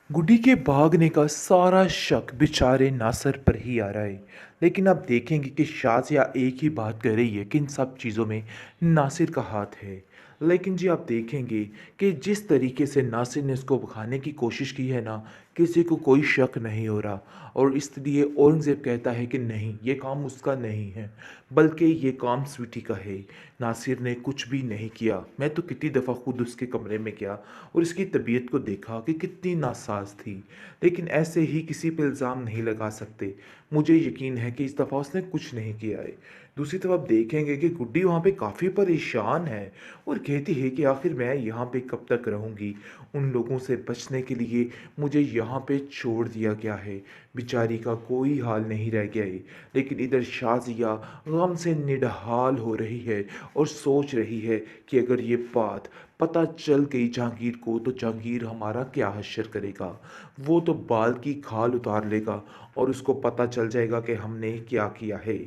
गुड्डी के भागने का सारा शक बेचारे नासिर पर ही आ रहा है। लेकिन आप देखेंगे कि शाज़िया एक ही बात कह रही है कि इन सब चीज़ों में नासिर का हाथ है। लेकिन जी आप देखेंगे कि जिस तरीके से नासिर ने उसको भगाने की कोशिश की है ना, किसी को कोई शक नहीं हो रहा। और इसलिए औरंगज़ेब कहता है कि नहीं, ये काम उसका नहीं है, बल्कि ये काम स्वीटी का है। नासिर ने कुछ भी नहीं किया। मैं तो कितनी दफ़ा खुद उसके कमरे में गया और इसकी तबीयत को देखा कि कितनी नासाज थी। लेकिन ऐसे ही किसी पे इल्ज़ाम नहीं लगा सकते। मुझे यकीन है कि इस दफ़ा उसने कुछ नहीं किया है। दूसरी तरफ आप देखेंगे कि गुड्डी वहाँ पे काफ़ी परेशान है और कहती है कि आखिर मैं यहाँ पे कब तक रहूँगी। उन लोगों से बचने के लिए मुझे यहाँ पे छोड़ दिया गया है। बेचारी का कोई हाल नहीं रह गया है। लेकिन इधर शाज़िया गम से निढाल हो रही है और सोच रही है कि अगर ये बात पता चल गई जहांगीर को तो जहांगीर हमारा क्या हश्र करेगा। वो तो बाल की खाल उतार लेगा और उसको पता चल जाएगा कि हमने क्या किया है।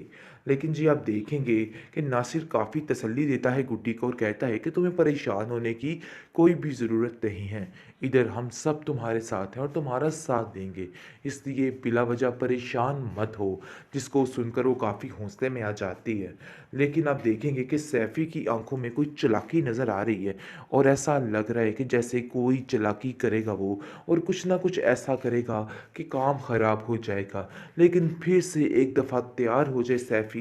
लेकिन जी आप देखेंगे कि नासिर काफ़ी तसल्ली देता है गुड्डी को और कहता है कि तुम्हें परेशान होने की कोई भी ज़रूरत नहीं है। इधर हम सब तुम्हारे साथ हैं और तुम्हारा साथ देंगे, इसलिए बिला वजह परेशान मत हो। जिसको सुनकर वो काफ़ी हौसले में आ जाती है। लेकिन आप देखेंगे कि सैफ़ी की आंखों में कोई चालाकी नज़र आ रही है और ऐसा लग रहा है कि जैसे कोई चालाकी करेगा वो और कुछ ना कुछ ऐसा करेगा कि काम ख़राब हो जाएगा। लेकिन फिर से एक दफ़ा तैयार हो जाए सैफ़ी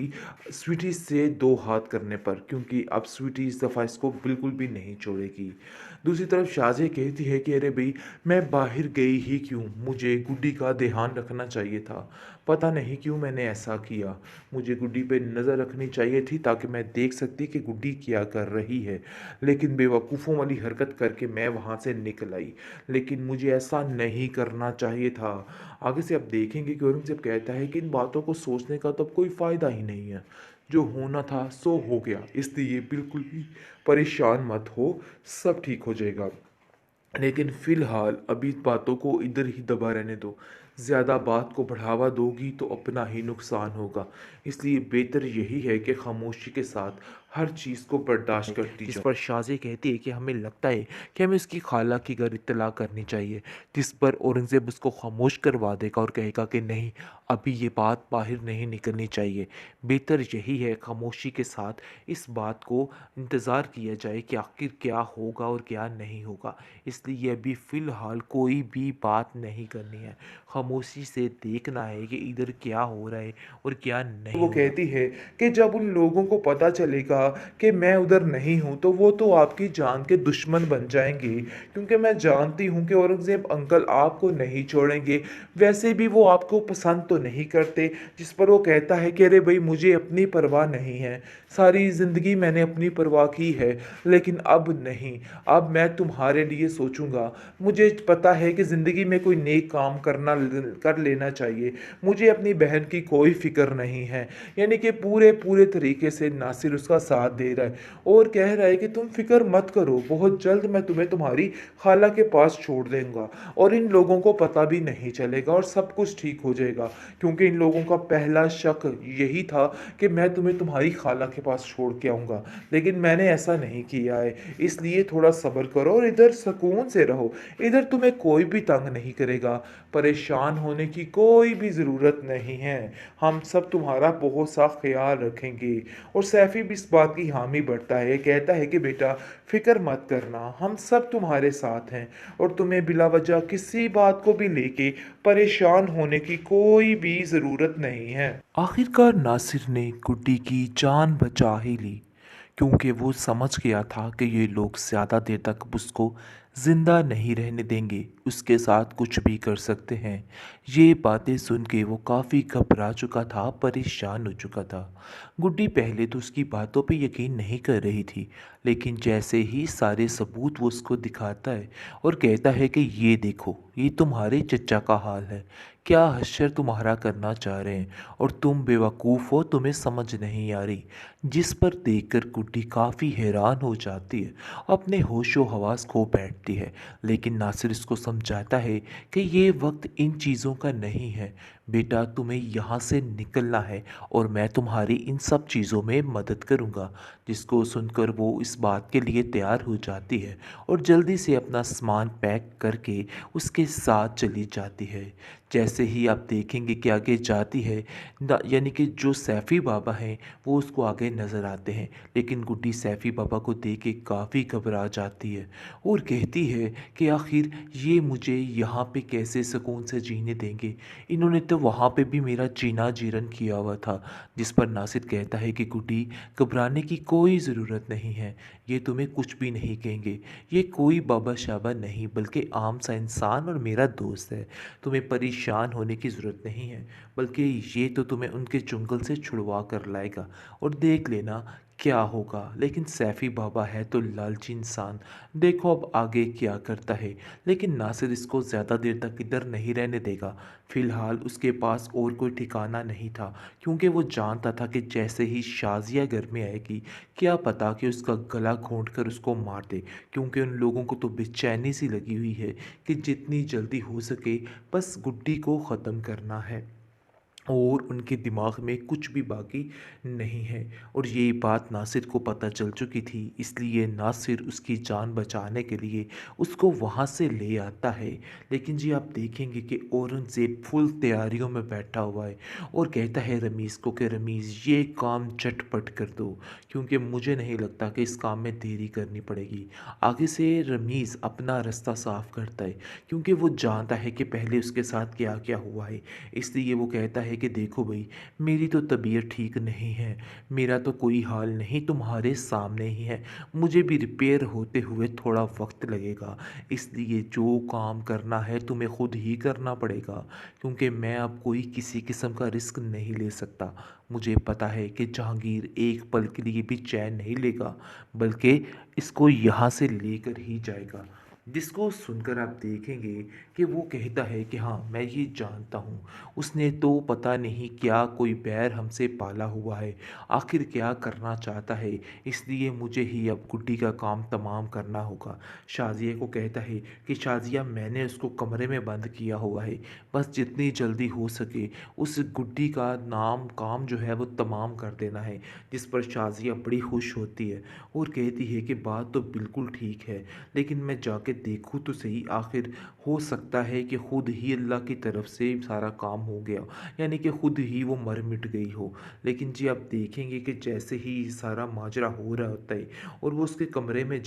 स्वीटी से दो हाथ करने पर, क्योंकि अब स्वीटी इस दफ़ा इसको बिल्कुल भी नहीं छोड़ेगी। दूसरी तरफ शाज़िया कहती है कि अरे भई, मैं बाहर गई ही क्यों? मुझे गुड्डी का ध्यान रखना चाहिए था। पता नहीं क्यों मैंने ऐसा किया। मुझे गुड्डी पे नज़र रखनी चाहिए थी ताकि मैं देख सकती कि गुड्डी क्या कर रही है। लेकिन बेवकूफ़ों वाली हरकत करके मैं वहाँ से निकल आई। लेकिन मुझे ऐसा नहीं करना चाहिए था। आगे से आप देखेंगे कि औरंगज़ेब कहता है कि इन बातों को सोचने का तो अब कोई फ़ायदा ही नहीं है। जो होना था सो हो गया, इसलिए बिल्कुल भी परेशान मत हो, सब ठीक हो जाएगा। लेकिन फ़िलहाल अभी बातों को इधर ही दबा रहने दो। ज़्यादा बात को बढ़ावा दोगी तो अपना ही नुकसान होगा। इसलिए बेहतर यही है कि खामोशी के साथ हर चीज़ को बर्दाश्त करती जिस जाओ। पर शाज़ी कहती है कि हमें लगता है कि हमें उसकी खाला की घर इत्तला करनी चाहिए। जिस पर औरंगज़ेब उसको खामोश करवा देगा और कहेगा कि नहीं, अभी ये बात बाहर नहीं निकलनी चाहिए। बेहतर यही है खामोशी के साथ इस बात को इंतज़ार किया जाए कि आखिर क्या होगा और क्या नहीं होगा। इसलिए अभी फ़िलहाल कोई भी बात नहीं करनी है। खामोशी से देखना है कि इधर क्या हो रहा है और क्या नहीं वो हो रहा। कहती है कि जब उन लोगों को पता चलेगा कि मैं उधर नहीं हूँ तो वो तो आपकी जान के दुश्मन बन जाएंगे, क्योंकि मैं जानती हूँ कि औरंगज़ेब अंकल आपको नहीं छोड़ेंगे। वैसे भी वो आपको पसंद तो नहीं करते। जिस पर वो कहता है कि अरे भाई, मुझे अपनी परवाह नहीं है। सारी ज़िंदगी मैंने अपनी परवाह की है, लेकिन अब नहीं। अब मैं तुम्हारे लिए सोचूंगा। मुझे पता है कि ज़िंदगी में कोई नेक काम कर लेना चाहिए। मुझे अपनी बहन की कोई फ़िक्र नहीं है। यानी कि पूरे पूरे तरीके से नासिर उसका साथ दे रहा है और कह रहा है कि तुम फ़िक्र मत करो, बहुत जल्द मैं तुम्हें तुम्हारी खाला के पास छोड़ दूँगा और इन लोगों को पता भी नहीं चलेगा और सब कुछ ठीक हो जाएगा। क्योंकि इन लोगों का पहला शक यही था कि मैं तुम्हें तुम्हारी खाला के पास छोड़ के आऊँगा, लेकिन मैंने ऐसा नहीं किया है। इसलिए थोड़ा सब्र करो और इधर सुकून से रहो। इधर तुम्हें कोई भी तंग नहीं करेगा। परेशान होने की कोई भी ज़रूरत नहीं है। हम सब तुम्हारा बहुत सा ख्याल रखेंगे। और सैफ़ी भी इस बात की हामी भरता है, कहता है कि बेटा फ़िक्र मत करना, हम सब तुम्हारे साथ हैं और तुम्हें बिला वजह किसी बात को भी लेके परेशान होने की कोई भी ज़रूरत नहीं है। आखिरकार नासिर ने गुड्डी की जान बचा ही ली, क्योंकि वो समझ गया था कि ये लोग ज़्यादा देर तक उसको ज़िंदा नहीं रहने देंगे, उसके साथ कुछ भी कर सकते हैं। ये बातें सुन के वो काफ़ी घबरा चुका था, परेशान हो चुका था। गुड्डी पहले तो उसकी बातों पे यकीन नहीं कर रही थी, लेकिन जैसे ही सारे सबूत वो उसको दिखाता है और कहता है कि ये देखो, ये तुम्हारे चचा का हाल है, क्या हश्र तुम्हारा करना चाह रहे हैं और तुम बेवकूफ़ हो, तुम्हें समझ नहीं आ रही। जिस पर देखकर गुड्डी काफ़ी हैरान हो जाती है, अपने होशो हवास खो बैठती है। लेकिन नासिर इसको समझाता है कि ये वक्त इन चीज़ों का नहीं है। बेटा तुम्हें यहाँ से निकलना है और मैं तुम्हारी इन सब चीज़ों में मदद करूँगा। जिसको सुनकर वो इस बात के लिए तैयार हो जाती है और जल्दी से अपना सामान पैक करके उसके साथ चली जाती है। जैसे ही आप देखेंगे कि आगे जाती है यानी कि जो सैफ़ी बाबा हैं वो उसको आगे नज़र आते हैं, लेकिन गुड्डी सैफ़ी बाबा को देख के काफ़ी घबरा जाती है और कहती है कि आखिर ये मुझे यहाँ पे कैसे सुकून से जीने देंगे। इन्होंने तो वहाँ पे भी मेरा जीना जीरण किया हुआ था। जिस पर नासिर कहता है कि गुड्डी, घबराने की कोई ज़रूरत नहीं है, ये तुम्हें कुछ भी नहीं कहेंगे। ये कोई बाबा शाबा नहीं बल्कि आम सा इंसान और मेरा दोस्त है। तुम्हें परेशान होने की ज़रूरत नहीं है, बल्कि ये तो तुम्हें उनके चुंगल से छुड़वा कर लाएगा और देख लेना क्या होगा। लेकिन सैफ़ी बाबा है तो लालची इंसान, देखो अब आगे क्या करता है। लेकिन नासिर इसको ज़्यादा देर तक इधर नहीं रहने देगा। फ़िलहाल उसके पास और कोई ठिकाना नहीं था, क्योंकि वो जानता था कि जैसे ही शाज़िया घर में आएगी, क्या पता कि उसका गला घोंट कर उसको मार दे। क्योंकि उन लोगों को तो बेचैनी सी लगी हुई है कि जितनी जल्दी हो सके बस गुड्डी को ख़त्म करना है और उनके दिमाग में कुछ भी बाकी नहीं है। और ये बात नासिर को पता चल चुकी थी, इसलिए नासिर उसकी जान बचाने के लिए उसको वहाँ से ले आता है। लेकिन जी आप देखेंगे कि औरंगज़ेब फुल तैयारियों में बैठा हुआ है और कहता है रमीज़ को कि रमीज़ ये काम झटपट कर दो, क्योंकि मुझे नहीं लगता कि इस काम में देरी करनी पड़ेगी। आगे से रमीज़ अपना रास्ता साफ करता है, क्योंकि वो जानता है कि पहले उसके साथ क्या क्या हुआ है। इसलिए वो कहता है कि देखो भाई, मेरी तो तबीयत ठीक नहीं है, मेरा तो कोई हाल नहीं तुम्हारे सामने ही है, मुझे भी रिपेयर होते हुए थोड़ा वक्त लगेगा, इसलिए जो काम करना है तुम्हें खुद ही करना पड़ेगा, क्योंकि मैं अब कोई किसी किस्म का रिस्क नहीं ले सकता। मुझे पता है कि जहांगीर एक पल के लिए भी चैन नहीं लेगा, बल्कि इसको यहाँ से लेकर ही जाएगा। जिसको सुनकर आप देखेंगे कि वो कहता है कि हाँ मैं ये जानता हूँ, उसने तो पता नहीं क्या कोई बैर हमसे पाला हुआ है, आखिर क्या करना चाहता है, इसलिए मुझे ही अब गुड्डी का काम तमाम करना होगा। शाजिया को कहता है कि शाजिया मैंने उसको कमरे में बंद किया हुआ है, बस जितनी जल्दी हो सके उस गुड्डी का नाम काम जो है वो तमाम कर देना है। जिस पर शाजिया बड़ी खुश होती है और कहती है कि बात तो बिल्कुल ठीक है, लेकिन मैं जाके देखूँ तो सही, आखिर हो सकता है कि खुद ही अल्लाह की तरफ से सारा काम हो गया, यानी कि खुद ही वो मर मिट गई हो। लेकिन जी आप देखेंगे कि जैसे ही सारा माजरा हो रहा होता है और वो उसके कमरे में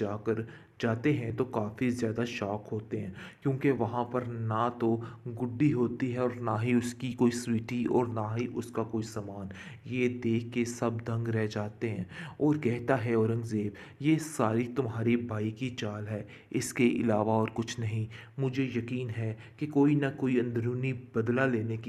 जाते हैं तो काफ़ी ज़्यादा शॉक होते हैं, क्योंकि वहाँ पर ना तो गुड्डी होती है और ना ही उसकी कोई स्वीटी और ना ही उसका कोई सामान। ये देख के सब दंग रह जाते हैं और कहता है औरंगज़ेब, ये सारी तुम्हारी भाई की चाल है, इसके अलावा और कुछ नहीं। मुझे यकीन है कि कोई ना कोई अंदरूनी बदला लेने की